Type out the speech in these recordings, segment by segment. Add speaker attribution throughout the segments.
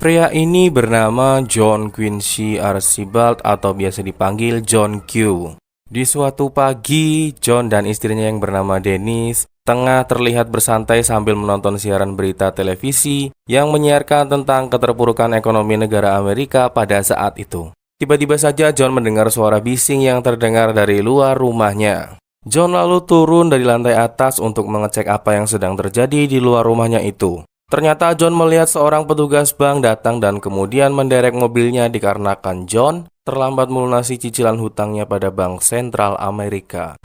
Speaker 1: Pria ini bernama John Quincy Archibald atau biasa dipanggil John Q. Di suatu pagi, John dan istrinya yang bernama Dennis tengah terlihat bersantai sambil menonton siaran berita televisi yang menyiarkan tentang keterpurukan ekonomi negara Amerika pada saat itu. Tiba-tiba saja John mendengar suara bising yang terdengar dari luar rumahnya. John lalu turun dari lantai atas untuk mengecek apa yang sedang terjadi di luar rumahnya itu. Ternyata John melihat seorang petugas bank datang dan kemudian menderek mobilnya dikarenakan John terlambat melunasi cicilan hutangnya pada Bank Sentral Amerika.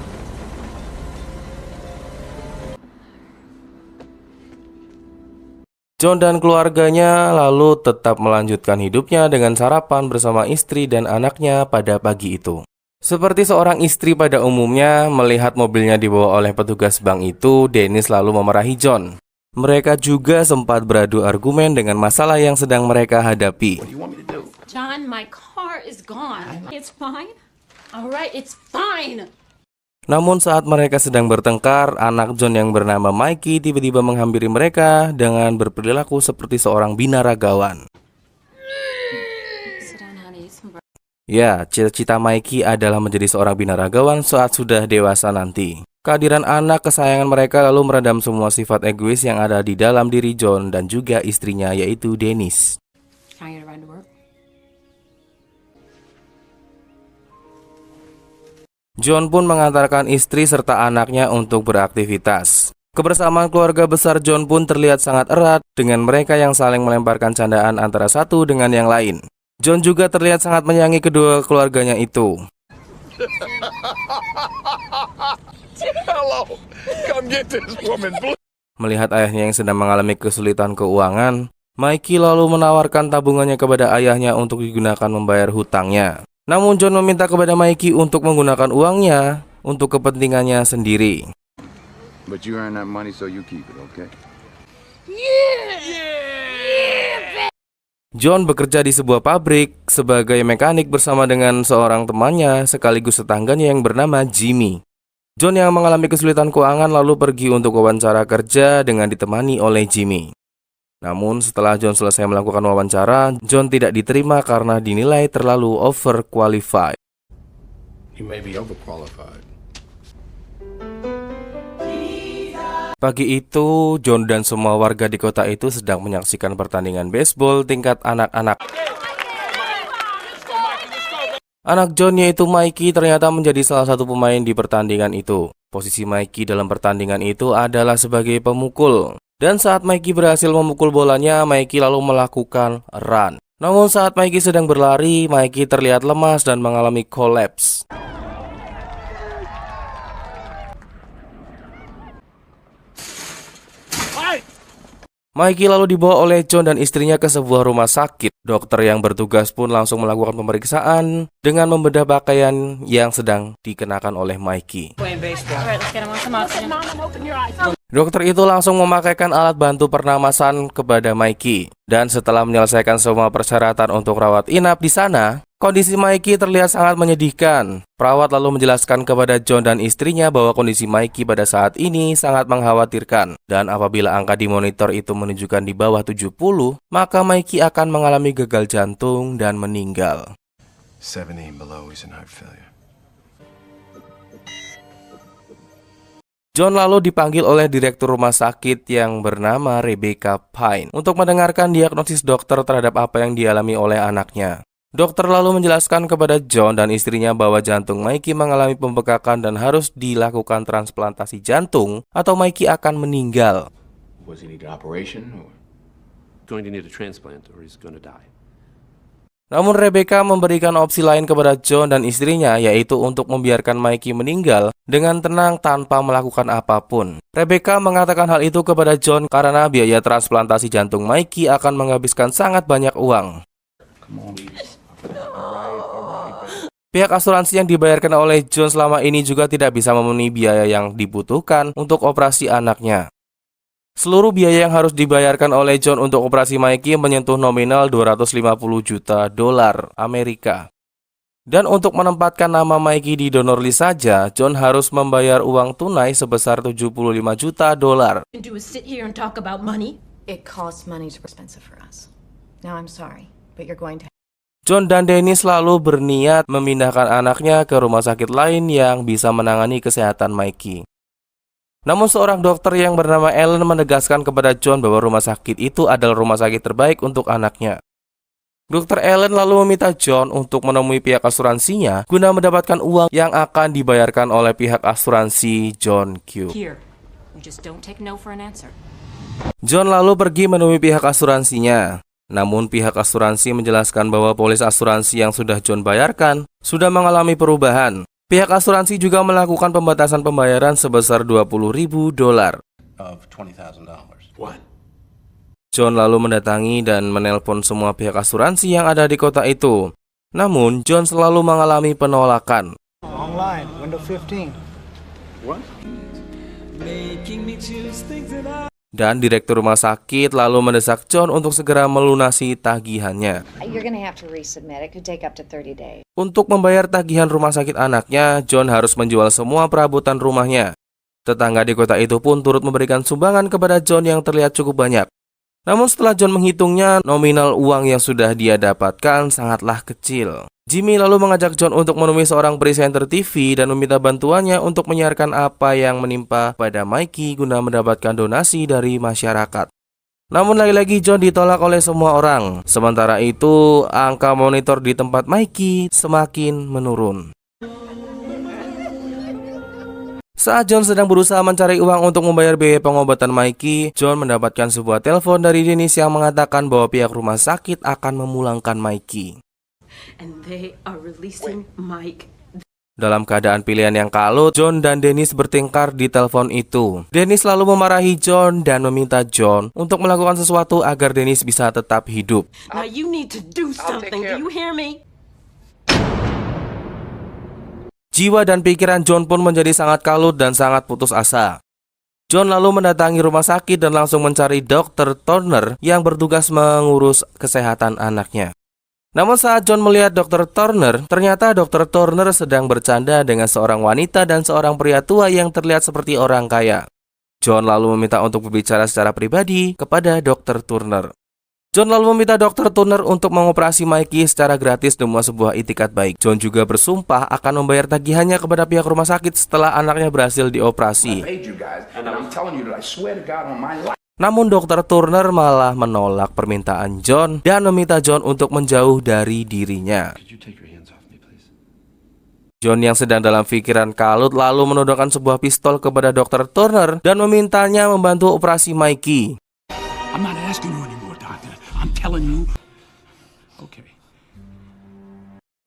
Speaker 1: John dan keluarganya lalu tetap melanjutkan hidupnya dengan sarapan bersama istri dan anaknya pada pagi itu. Seperti seorang istri pada umumnya, melihat mobilnya dibawa oleh petugas bank itu, Dennis lalu memarahi John. Mereka juga sempat beradu argumen dengan masalah yang sedang mereka hadapi.
Speaker 2: John, my car is gone. It's fine. All right, it's fine.
Speaker 1: Namun saat mereka sedang bertengkar, anak John yang bernama Mikey tiba-tiba menghampiri mereka dengan berperilaku seperti seorang binaragawan.
Speaker 2: Sit down, honey.
Speaker 1: Ya, cita-cita Mikey adalah menjadi seorang binaragawan saat sudah dewasa nanti. Kehadiran anak kesayangan mereka lalu meredam semua sifat egois yang ada di dalam diri John dan juga istrinya yaitu Dennis.
Speaker 2: Can I get a ride to work?
Speaker 1: John pun mengantarkan istri serta anaknya untuk beraktivitas. Kebersamaan keluarga besar John pun terlihat sangat erat dengan mereka yang saling melemparkan candaan antara satu dengan yang lain. John juga terlihat sangat menyayangi kedua keluarganya itu.
Speaker 3: Hello, come get this woman, please.
Speaker 1: Melihat ayahnya yang sedang mengalami kesulitan keuangan, Mikey lalu menawarkan tabungannya kepada ayahnya untuk digunakan membayar hutangnya. Namun John meminta kepada Mikey untuk menggunakan uangnya untuk kepentingannya sendiri.
Speaker 3: But you earn that money, so you keep it, okay?
Speaker 1: John bekerja di sebuah pabrik sebagai mekanik bersama dengan seorang temannya sekaligus tetangganya yang bernama Jimmy. John yang mengalami kesulitan keuangan lalu pergi untuk wawancara kerja dengan ditemani oleh Jimmy. Namun setelah John selesai melakukan wawancara, John tidak diterima karena dinilai terlalu overqualified.
Speaker 3: You may be overqualified.
Speaker 1: Pagi itu, John dan semua warga di kota itu sedang menyaksikan pertandingan baseball tingkat anak-anak. Anak John yaitu Mikey ternyata menjadi salah satu pemain di pertandingan itu. Posisi Mikey dalam pertandingan itu adalah sebagai pemukul. Dan saat Mikey berhasil memukul bolanya, Mikey lalu melakukan run. Namun saat Mikey sedang berlari, Mikey terlihat lemas dan mengalami kolaps. Mikey lalu dibawa oleh John dan istrinya ke sebuah rumah sakit. Dokter yang bertugas pun langsung melakukan pemeriksaan dengan membedah pakaian yang sedang dikenakan oleh Mikey.
Speaker 2: All right, let's get him on some oxygen.
Speaker 1: Dokter itu langsung memakaikan alat bantu pernapasan kepada Mikey. Dan setelah menyelesaikan semua persyaratan untuk rawat inap di sana, kondisi Mikey terlihat sangat menyedihkan. Perawat lalu menjelaskan kepada John dan istrinya bahwa kondisi Mikey pada saat ini sangat mengkhawatirkan. Dan apabila angka di monitor itu menunjukkan di bawah 70, maka Mikey akan mengalami gagal jantung dan meninggal.
Speaker 3: 70 below is in heart failure.
Speaker 1: John lalu dipanggil oleh direktur rumah sakit yang bernama Rebecca Pine untuk mendengarkan diagnosis dokter terhadap apa yang dialami oleh anaknya. Dokter lalu menjelaskan kepada John dan istrinya bahwa jantung Mikey mengalami pembekakan dan harus dilakukan transplantasi jantung atau Mikey akan meninggal.
Speaker 3: Was he need an operation or?
Speaker 4: Going to need a transplant or he's going to die.
Speaker 1: Namun Rebecca memberikan opsi lain kepada John dan istrinya, yaitu untuk membiarkan Mikey meninggal dengan tenang tanpa melakukan apapun. Rebecca mengatakan hal itu kepada John karena biaya transplantasi jantung Mikey akan menghabiskan sangat banyak uang. Pihak asuransi yang dibayarkan oleh John selama ini juga tidak bisa memenuhi biaya yang dibutuhkan untuk operasi anaknya. Seluruh biaya yang harus dibayarkan oleh John untuk operasi Mikey menyentuh nominal 250 juta dolar Amerika. Dan untuk menempatkan nama Mikey di donor list saja, John harus membayar uang tunai sebesar 75 juta dolar.
Speaker 2: Do is sit here and talk about money.
Speaker 5: It costs money to be expensive for us. Now I'm sorry, but you're going to...
Speaker 1: John dan Dennis lalu berniat memindahkan anaknya ke rumah sakit lain yang bisa menangani kesehatan Mikey. Namun seorang dokter yang bernama Ellen menegaskan kepada John bahwa rumah sakit itu adalah rumah sakit terbaik untuk anaknya. Dokter Ellen lalu meminta John untuk menemui pihak asuransinya guna mendapatkan uang yang akan dibayarkan oleh pihak asuransi John Q.
Speaker 2: Here. You just don't take no for an answer.
Speaker 1: John lalu pergi menemui pihak asuransinya. Namun pihak asuransi menjelaskan bahwa polis asuransi yang sudah John bayarkan sudah mengalami perubahan. Pihak asuransi juga melakukan pembatasan pembayaran sebesar $20,000.
Speaker 3: Of $20,000. What?
Speaker 1: John lalu mendatangi dan menelpon semua pihak asuransi yang ada di kota itu. Namun, John selalu mengalami penolakan.
Speaker 6: Online, window 15.
Speaker 3: What?
Speaker 1: Dan direktur rumah sakit lalu mendesak John untuk segera melunasi tagihannya.
Speaker 5: You're going to have to resubmit. It could take up to 30 days.
Speaker 1: Untuk membayar tagihan rumah sakit anaknya, John harus menjual semua perabotan rumahnya. Tetangga di kota itu pun turut memberikan sumbangan kepada John yang terlihat cukup banyak. Namun setelah John menghitungnya, nominal uang yang sudah dia dapatkan sangatlah kecil. Jimmy lalu mengajak John untuk menemui seorang presenter TV dan meminta bantuannya untuk menyiarkan apa yang menimpa pada Mikey guna mendapatkan donasi dari masyarakat. Namun lagi-lagi John ditolak oleh semua orang. Sementara itu, angka monitor di tempat Mikey semakin menurun. Saat John sedang berusaha mencari uang untuk membayar biaya pengobatan Mikey, John mendapatkan sebuah telepon dari Dennis yang mengatakan bahwa pihak rumah sakit akan memulangkan Mikey.
Speaker 2: And they are releasing Mike.
Speaker 1: Dalam keadaan pilihan yang kalut, John dan Dennis bertengkar di telepon itu. Dennis lalu memarahi John dan meminta John untuk melakukan sesuatu agar Dennis bisa tetap hidup.
Speaker 2: Now you need to do something. Do you hear me?
Speaker 1: Jiwa dan pikiran John pun menjadi sangat kalut dan sangat putus asa. John lalu mendatangi rumah sakit dan langsung mencari Dr. Turner yang bertugas mengurus kesehatan anaknya. Namun saat John melihat Dr. Turner, ternyata Dr. Turner sedang bercanda dengan seorang wanita dan seorang pria tua yang terlihat seperti orang kaya. John lalu meminta untuk berbicara secara pribadi kepada Dr. Turner. John lalu meminta Dr. Turner untuk mengoperasi Mikey secara gratis demi sebuah itikat baik. John juga bersumpah akan membayar tagihannya kepada pihak rumah sakit setelah anaknya berhasil dioperasi. Namun Dr. Turner malah menolak permintaan John dan meminta John untuk menjauh dari dirinya. John yang sedang dalam pikiran kalut lalu menodongkan sebuah pistol kepada Dr. Turner dan memintanya membantu operasi Mikey.
Speaker 7: I'm not asking you anymore, doctor. I'm telling you. Okay.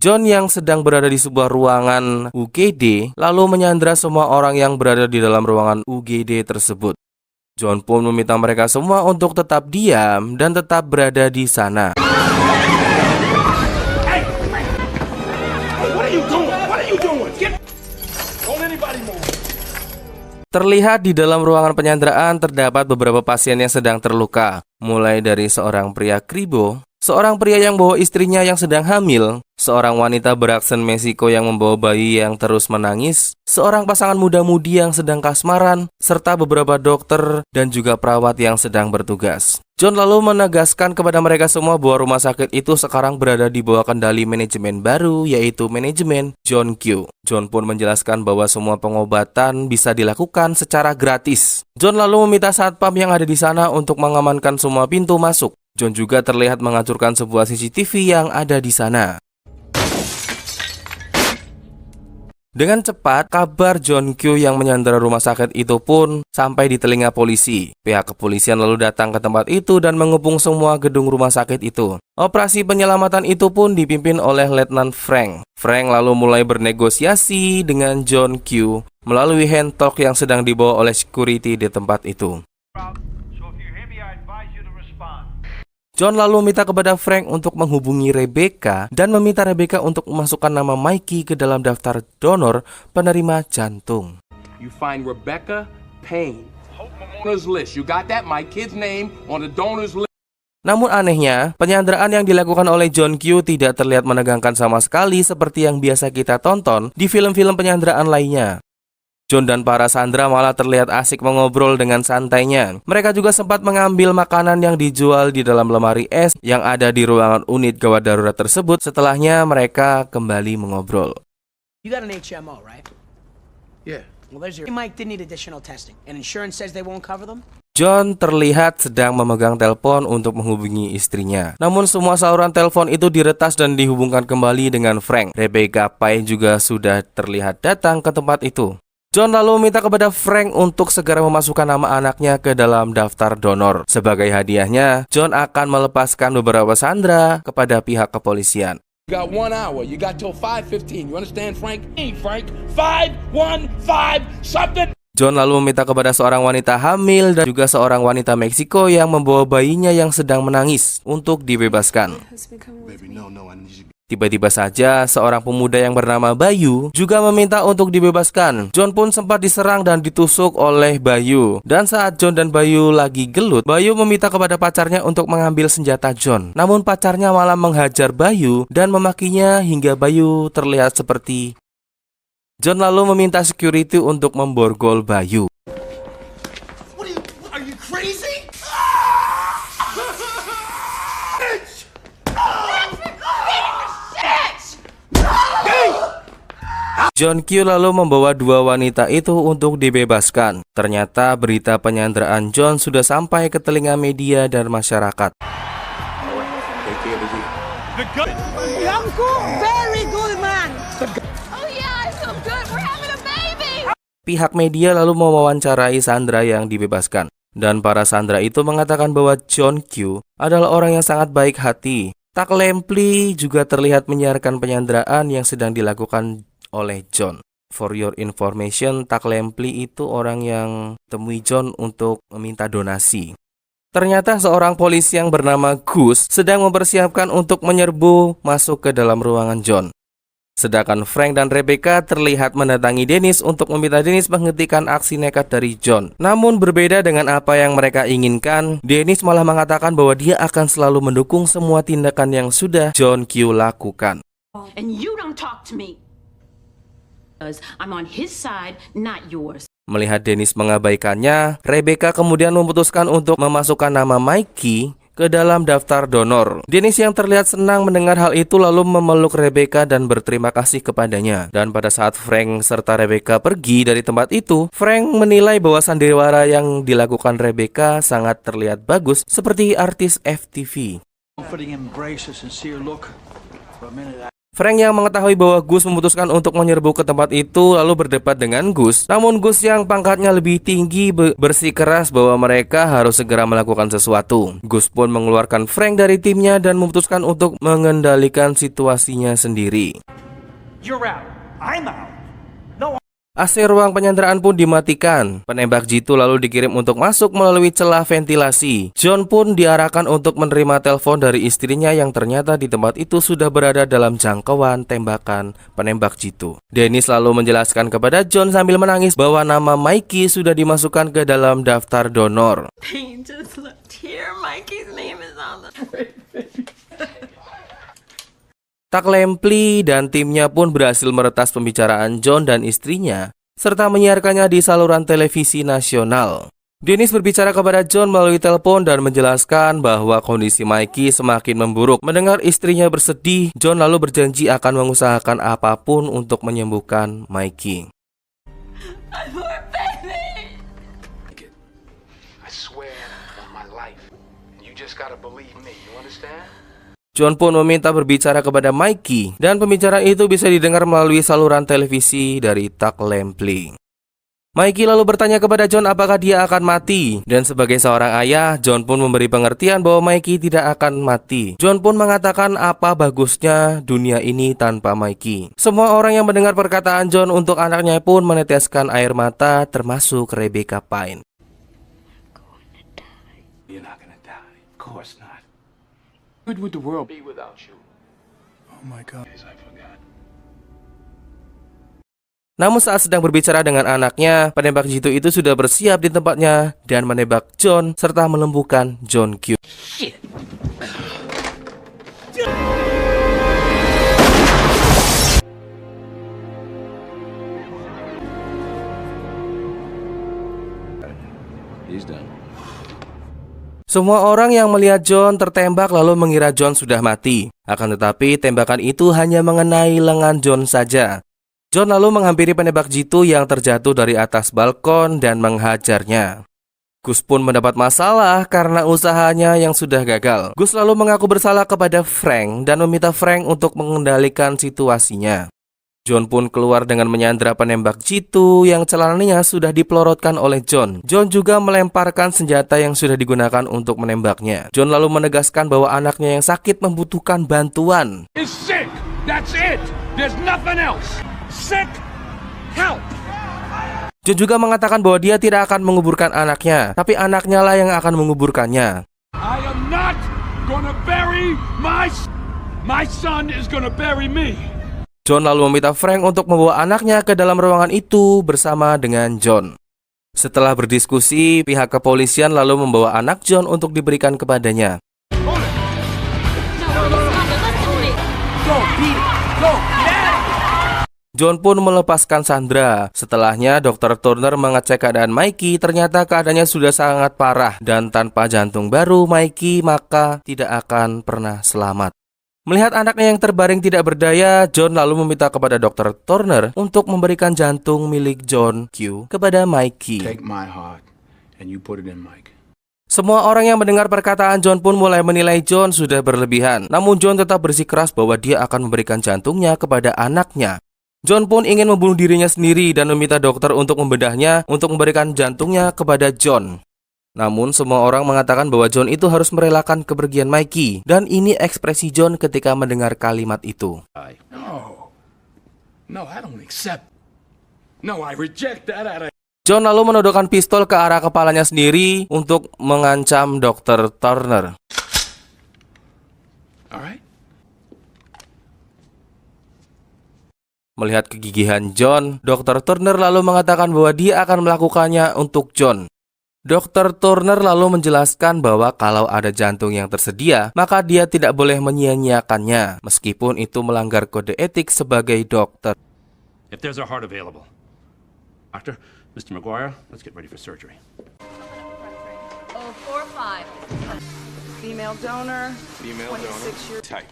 Speaker 1: John yang sedang berada di sebuah ruangan UGD lalu menyandra semua orang yang berada di dalam ruangan UGD tersebut. John pun meminta mereka semua untuk tetap diam dan tetap berada di sana.
Speaker 7: Hey! What are you doing? What are you doing? Don't anybody move.
Speaker 1: Terlihat di dalam ruangan penyanderaan terdapat beberapa pasien yang sedang terluka. Mulai dari seorang pria kribo, seorang pria yang bawa istrinya yang sedang hamil, seorang wanita beraksen Meksiko yang membawa bayi yang terus menangis, seorang pasangan muda-mudi yang sedang kasmaran, serta beberapa dokter dan juga perawat yang sedang bertugas. John lalu menegaskan kepada mereka semua bahwa rumah sakit itu sekarang berada di bawah kendali manajemen baru, yaitu manajemen John Q. John pun menjelaskan bahwa semua pengobatan bisa dilakukan secara gratis. John lalu meminta satpam yang ada di sana untuk mengamankan semua pintu masuk. John juga terlihat menghancurkan sebuah CCTV yang ada di sana. Dengan cepat, kabar John Q yang menyandera rumah sakit itu pun sampai di telinga polisi. Pihak kepolisian lalu datang ke tempat itu dan mengepung semua gedung rumah sakit itu. Operasi penyelamatan itu pun dipimpin oleh Letnan Frank. Frank lalu mulai bernegosiasi dengan John Q melalui hand talk yang sedang dibawa oleh security di tempat itu. John lalu minta kepada Frank untuk menghubungi Rebecca dan meminta Rebecca untuk memasukkan nama Mikey ke dalam daftar donor penerima jantung.
Speaker 8: You find Rebecca Payne. Donor's list. You got that? My kid's name on the donor's list.
Speaker 1: Namun anehnya, penyanderaan yang dilakukan oleh John Q tidak terlihat menegangkan sama sekali seperti yang biasa kita tonton di film-film penyanderaan lainnya. John dan para sandera malah terlihat asik mengobrol dengan santainya. Mereka juga sempat mengambil makanan yang dijual di dalam lemari es yang ada di ruangan unit gawat darurat tersebut. Setelahnya mereka kembali mengobrol.
Speaker 9: You got an HMO, right?
Speaker 3: Yeah.
Speaker 9: Well, there's your Mike didn't need additional testing, and insurance says they won't cover them.
Speaker 1: John terlihat sedang memegang telepon untuk menghubungi istrinya. Namun semua saluran telepon itu diretas dan dihubungkan kembali dengan Frank. Rebecca Pye juga sudah terlihat datang ke tempat itu. John lalu meminta kepada Frank untuk segera memasukkan nama anaknya ke dalam daftar donor. Sebagai hadiahnya, John akan melepaskan beberapa sandera kepada pihak kepolisian.
Speaker 8: You got 1 hour. You got till 5:15. You understand, Frank? Hey, Frank. 5-1-5 something.
Speaker 1: John lalu meminta kepada seorang wanita hamil dan juga seorang wanita Meksiko yang membawa bayinya yang sedang menangis untuk dibebaskan.
Speaker 3: Baby, no, I need you.
Speaker 1: Tiba-tiba saja, seorang pemuda yang bernama Bayu juga meminta untuk dibebaskan. John pun sempat diserang dan ditusuk oleh Bayu. Dan saat John dan Bayu lagi gelut, Bayu meminta kepada pacarnya untuk mengambil senjata John. Namun pacarnya malah menghajar Bayu dan memakinya hingga Bayu terlihat seperti... John lalu meminta security untuk memborgol Bayu.
Speaker 7: Are you crazy?
Speaker 1: John Q lalu membawa dua wanita itu untuk dibebaskan. Ternyata berita penyanderaan John sudah sampai ke telinga media dan masyarakat.
Speaker 9: Very good, man.
Speaker 2: Oh yeah, I feel good. We're having a baby.
Speaker 1: Pihak media lalu mewawancarai sandera yang dibebaskan. Dan para sandera itu mengatakan bahwa John Q adalah orang yang sangat baik hati. Tak Lempley juga terlihat menyiarkan penyanderaan yang sedang dilakukan oleh John. For your information, Tak Lempley itu orang yang temui John untuk meminta donasi. Ternyata seorang polisi yang bernama Gus sedang mempersiapkan untuk menyerbu masuk ke dalam ruangan John. Sedangkan Frank dan Rebecca terlihat mendatangi Dennis untuk meminta Dennis menghentikan aksi nekat dari John. Namun berbeda dengan apa yang mereka inginkan, Dennis malah mengatakan bahwa dia akan selalu mendukung semua tindakan yang sudah John Q lakukan.
Speaker 2: And you don't talk to me. I'm on his side, not yours.
Speaker 1: Melihat Dennis mengabaikannya, Rebecca kemudian memutuskan untuk memasukkan nama Mikey ke dalam daftar donor. Dennis yang terlihat senang mendengar hal itu lalu memeluk Rebecca dan berterima kasih kepadanya. Dan pada saat Frank serta Rebecca pergi dari tempat itu, Frank menilai bahwa sandiwara yang dilakukan Rebecca sangat terlihat bagus seperti artis FTV.
Speaker 6: Comforting embrace, a sincere look. For a minute,
Speaker 1: Frank yang mengetahui bahwa Gus memutuskan untuk menyerbu ke tempat itu lalu berdebat dengan Gus. Namun Gus yang pangkatnya lebih tinggi bersikeras bahwa mereka harus segera melakukan sesuatu. Gus pun mengeluarkan Frank dari timnya dan memutuskan untuk mengendalikan situasinya sendiri.
Speaker 7: You're out. I'm out.
Speaker 1: AC ruang penyanderaan pun dimatikan. Penembak jitu lalu dikirim untuk masuk melalui celah ventilasi. John pun diarahkan untuk menerima telepon dari istrinya yang ternyata di tempat itu sudah berada dalam jangkauan tembakan penembak jitu. Dennis lalu menjelaskan kepada John sambil menangis bahwa nama Mikey sudah dimasukkan ke dalam daftar donor.
Speaker 2: Pain just left here. Mikey's name is on the...
Speaker 1: Tak Lempley dan timnya pun berhasil meretas pembicaraan John dan istrinya, serta menyiarkannya di saluran televisi nasional. Dennis berbicara kepada John melalui telepon dan menjelaskan bahwa kondisi Mikey semakin memburuk. Mendengar istrinya bersedih, John lalu berjanji akan mengusahakan apapun untuk menyembuhkan Mikey.
Speaker 8: I swear on my life. You just gotta believe me. You understand?
Speaker 1: John pun meminta berbicara kepada Mikey dan pembicaraan itu bisa didengar melalui saluran televisi dari Tak Lempley. Mikey lalu bertanya kepada John apakah dia akan mati, dan sebagai seorang ayah, John pun memberi pengertian bahwa Mikey tidak akan mati. John pun mengatakan apa bagusnya dunia ini tanpa Mikey. Semua orang yang mendengar perkataan John untuk anaknya pun meneteskan air mata, termasuk Rebecca Pye.
Speaker 3: You're not gonna die. Of course not.
Speaker 8: What would the world be without you?
Speaker 6: oh my God.
Speaker 3: I forgot.
Speaker 1: Namun saat sedang berbicara dengan anaknya, penembak jitu itu sudah bersiap di tempatnya dan menembak John serta melumpuhkan John Q. Semua orang yang melihat John tertembak lalu mengira John sudah mati. Akan tetapi tembakan itu hanya mengenai lengan John saja. John lalu menghampiri penembak jitu yang terjatuh dari atas balkon dan menghajarnya. Gus pun mendapat masalah karena usahanya yang sudah gagal. Gus lalu mengaku bersalah kepada Frank dan meminta Frank untuk mengendalikan situasinya. John pun keluar dengan menyandra penembak jitu yang celananya sudah dipelorotkan oleh John. John juga melemparkan senjata yang sudah digunakan untuk menembaknya. John lalu menegaskan bahwa anaknya yang sakit membutuhkan bantuan.
Speaker 7: Is sick. That's it. There's nothing else. Sick. Help.
Speaker 1: John juga mengatakan bahwa dia tidak akan menguburkan anaknya, tapi anaknya lah yang akan menguburkannya.
Speaker 7: I am not gonna bury my son is gonna bury me.
Speaker 1: John lalu meminta Frank untuk membawa anaknya ke dalam ruangan itu bersama dengan John. Setelah berdiskusi, pihak kepolisian lalu membawa anak John untuk diberikan kepadanya. John pun melepaskan Sandra. Setelahnya, Dr. Turner mengecek keadaan Mikey. Ternyata keadaannya sudah sangat parah dan tanpa jantung baru Mikey maka tidak akan pernah selamat. Melihat anaknya yang terbaring tidak berdaya, John lalu meminta kepada Dr. Turner untuk memberikan jantung milik John Q kepada Mikey.
Speaker 6: Take my heart and you put it in Mike.
Speaker 1: Semua orang yang mendengar perkataan John pun mulai menilai John sudah berlebihan. Namun John tetap bersikeras bahwa dia akan memberikan jantungnya kepada anaknya. John pun ingin membunuh dirinya sendiri dan meminta dokter untuk membedahnya untuk memberikan jantungnya kepada John. Namun semua orang mengatakan bahwa John itu harus merelakan kepergian Mikey. Dan ini ekspresi John ketika mendengar kalimat itu.
Speaker 7: No, I don't accept. No, I reject that.
Speaker 1: John lalu menodongkan pistol ke arah kepalanya sendiri untuk mengancam Dr. Turner.
Speaker 7: Alright.
Speaker 1: Melihat kegigihan John, Dr. Turner lalu mengatakan bahwa dia akan melakukannya untuk John. Dr. Turner lalu menjelaskan bahwa kalau ada jantung yang tersedia, maka dia tidak boleh menyia-nyiakannya, meskipun itu melanggar kode etik sebagai dokter.
Speaker 4: If there's a heart available. Doctor, Mr. McGuire, let's get ready for surgery.
Speaker 2: 045.
Speaker 10: Female donor. 26 years.
Speaker 3: Type.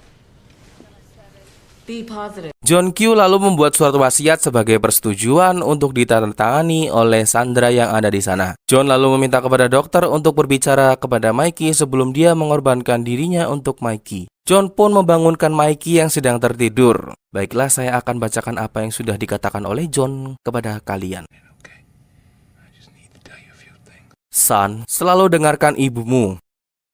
Speaker 2: B positive.
Speaker 1: John Q lalu membuat surat wasiat sebagai persetujuan untuk ditandatangani oleh Sandra yang ada di sana. John lalu meminta kepada dokter untuk berbicara kepada Mikey sebelum dia mengorbankan dirinya untuk Mikey. John pun membangunkan Mikey yang sedang tertidur. Baiklah, saya akan bacakan apa yang sudah dikatakan oleh John kepada kalian. Son, selalu dengarkan ibumu.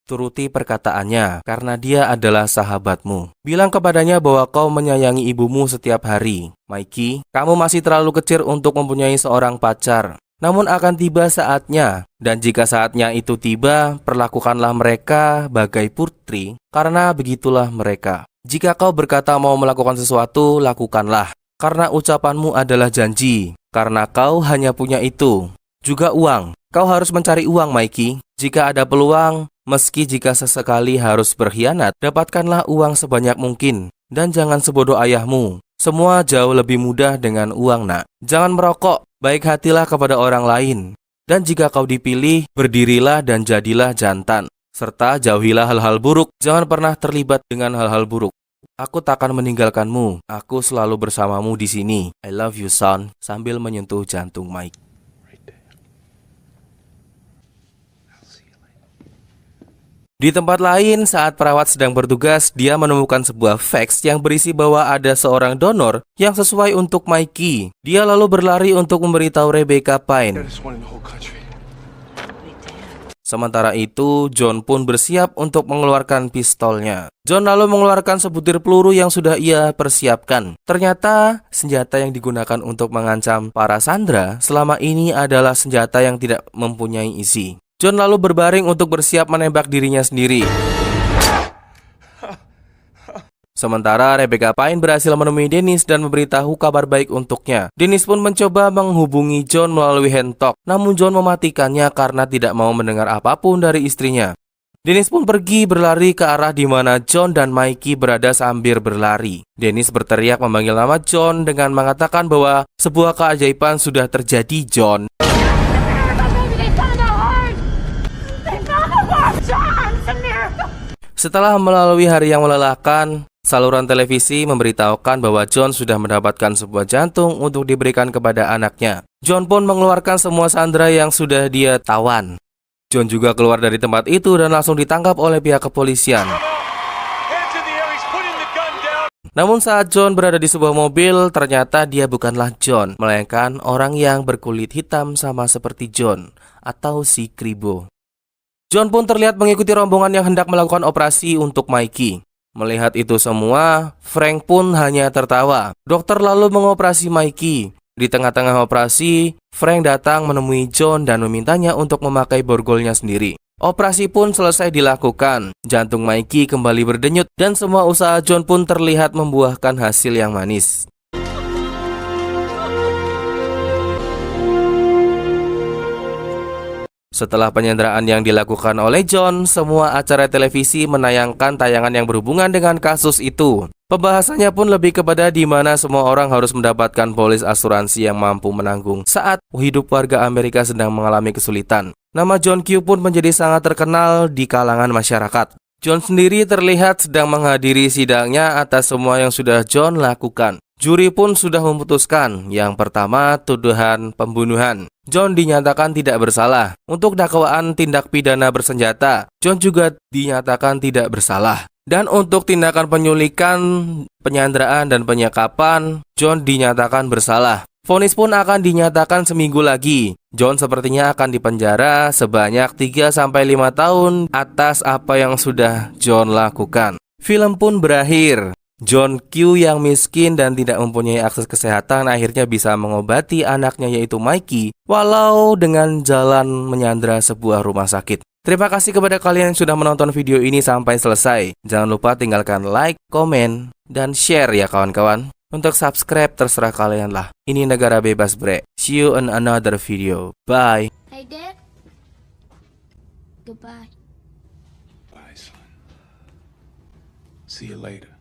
Speaker 1: Turuti perkataannya, karena dia adalah sahabatmu. Bilang kepadanya bahwa kau menyayangi ibumu setiap hari. Mikey, kamu masih terlalu kecil untuk mempunyai seorang pacar. Namun akan tiba saatnya, dan jika saatnya itu tiba, perlakukanlah mereka bagai putri, karena begitulah mereka. Jika kau berkata mau melakukan sesuatu, lakukanlah. Karena ucapanmu adalah janji, karena kau hanya punya itu. Juga uang. Kau harus mencari uang, Mikey. Jika ada peluang, meski jika sesekali harus berkhianat, dapatkanlah uang sebanyak mungkin. Dan jangan sebodoh ayahmu. Semua jauh lebih mudah dengan uang, nak. Jangan merokok, baik hatilah kepada orang lain. Dan jika kau dipilih, berdirilah dan jadilah jantan. Serta jauhilah hal-hal buruk, jangan pernah terlibat dengan hal-hal buruk. Aku tak akan meninggalkanmu, aku selalu bersamamu di sini. I love you, son, sambil menyentuh jantung Mike. Di tempat lain, saat perawat sedang bertugas, dia menemukan sebuah fax yang berisi bahwa ada seorang donor yang sesuai untuk Mikey. Dia lalu berlari untuk memberitahu Rebecca Pine. Sementara itu, John pun bersiap untuk mengeluarkan pistolnya. John lalu mengeluarkan sebutir peluru yang sudah ia persiapkan. Ternyata, senjata yang digunakan untuk mengancam para Sandra selama ini adalah senjata yang tidak mempunyai isi. John lalu berbaring untuk bersiap menembak dirinya sendiri. Sementara Rebecca Pine berhasil menemui Dennis dan memberitahu kabar baik untuknya. Dennis pun mencoba menghubungi John melalui handtalk, namun John mematikannya karena tidak mau mendengar apapun dari istrinya. Dennis pun pergi berlari ke arah di mana John dan Mikey berada sambil berlari. Dennis berteriak memanggil nama John dengan mengatakan bahwa sebuah keajaiban sudah terjadi, John. Setelah melalui hari yang melelahkan, saluran televisi memberitahukan bahwa John sudah mendapatkan sebuah jantung untuk diberikan kepada anaknya. John pun mengeluarkan semua sandera yang sudah dia tawan. John juga keluar dari tempat itu dan langsung ditangkap oleh pihak kepolisian. Namun saat John berada di sebuah mobil, ternyata dia bukanlah John, melainkan orang yang berkulit hitam sama seperti John, atau si Kribo. John pun terlihat mengikuti rombongan yang hendak melakukan operasi untuk Mikey. Melihat itu semua, Frank pun hanya tertawa. Dokter lalu mengoperasi Mikey. Di tengah-tengah operasi, Frank datang menemui John dan memintanya untuk memakai borgolnya sendiri. Operasi pun selesai dilakukan. Jantung Mikey kembali berdenyut dan semua usaha John pun terlihat membuahkan hasil yang manis. Setelah penyanderaan yang dilakukan oleh John, semua acara televisi menayangkan tayangan yang berhubungan dengan kasus itu. Pembahasannya pun lebih kepada di mana semua orang harus mendapatkan polis asuransi yang mampu menanggung saat hidup warga Amerika sedang mengalami kesulitan. Nama John Q pun menjadi sangat terkenal di kalangan masyarakat. John sendiri terlihat sedang menghadiri sidangnya atas semua yang sudah John lakukan. Juri pun sudah memutuskan. Yang pertama, tuduhan pembunuhan. John dinyatakan tidak bersalah. Untuk dakwaan tindak pidana bersenjata, John juga dinyatakan tidak bersalah. Dan untuk tindakan penyulikan, penyanderaan, dan penyekapan, John dinyatakan bersalah. Vonis pun akan dinyatakan seminggu lagi. John sepertinya akan dipenjara sebanyak 3-5 tahun atas apa yang sudah John lakukan. Film pun berakhir. John Q yang miskin dan tidak mempunyai akses kesehatan akhirnya bisa mengobati anaknya yaitu Mikey, walau dengan jalan menyandera sebuah rumah sakit. Terima kasih kepada kalian yang sudah menonton video ini sampai selesai. Jangan lupa tinggalkan like, komen, dan share ya kawan-kawan. Untuk subscribe terserah kalian lah. Ini negara bebas bre. See you in another video. Bye.
Speaker 2: Hey, Dad. Goodbye.
Speaker 3: Bye, son. See you later.